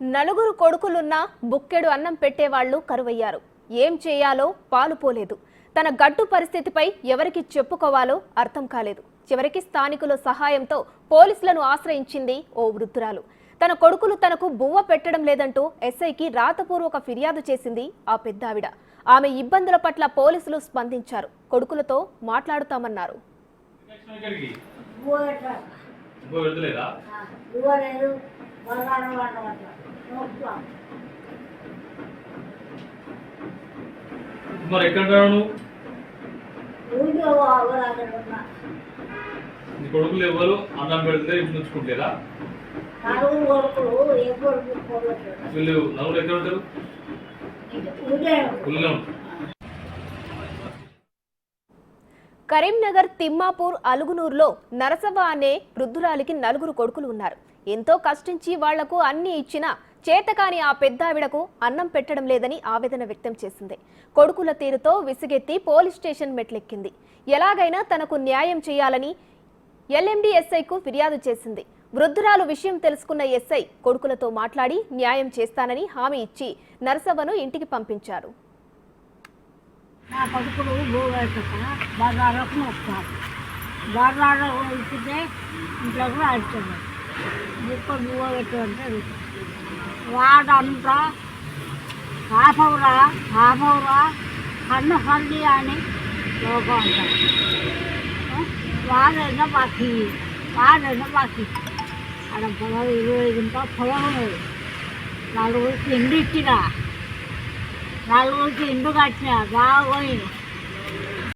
నలుగురు కొడుకులున్నా బుక్కెడు అన్నం పెట్టేవాళ్లు కరువయ్యారు. ఏం చేయాలో పాలుపోలేదు. తన గట్టు పరిస్థితిపై ఎవరికి చెప్పుకోవాలో అర్థం కాలేదు. చివరికి స్థానికుల సహాయంతో పోలీసులను ఆశ్రయించింది ఓ వృద్ధురాలు. తన కొడుకులు తనకు బువ్వ పెట్టడం లేదంటూ ఎస్ఐకి రాతపూర్వక ఫిర్యాదు చేసింది ఆ పెద్దావిడ. ఆమె ఇబ్బందుల పట్ల పోలీసులు స్పందించారు. కొడుకులతో మాట్లాడుతామన్నారు. మరి ఎక్కడ నీ కొడుకులు ఎవరు అన్నం పెడితే ఇంటి నుంచుకుంటారా? వీళ్ళు నలుగురు ఎక్కడ ఉంటారు? కరీంనగర్ తిమ్మాపూర్ అలుగునూరులో నరసవ్వ అనే వృద్ధురాలికి నలుగురు కొడుకులు ఉన్నారు. ఎంతో కష్టించి వాళ్లకు అన్ని ఇచ్చినా చేతకాని ఆ పెద్దావిడకు అన్నం పెట్టడం లేదని ఆవేదన వ్యక్తం చేసింది. కొడుకుల తీరుతో విసిగెత్తి పోలీస్ స్టేషన్ మెట్లెక్కింది. ఎలాగైనా తనకు న్యాయం చేయాలని ఎల్ఎండి ఎస్ఐకు ఫిర్యాదు చేసింది. వృద్ధురాలు విషయం తెలుసుకున్న ఎస్ఐ కొడుకులతో మాట్లాడి న్యాయం చేస్తానని హామీ ఇచ్చి నరసవ్వను ఇంటికి పంపించారు. నా కొడుకులు బజార్లకు వస్తారు. బజార్లో ఇచ్చితే ఇంట్లో కూడా అడుగుతుంది. బుక్క బువ్వ పెట్టుకుంటే వాడంతా హాఫవురా కన్ను కల్లి అని లోకం అంటారు. వాడైనా బాకీ అక్కడ పొలం 20 గుంటల పొలం ఉన్నది. నలుగురికి ఇండు ఇచ్చినా, నలుగురికి ఇండు కట్టినా బాగా పోయింది.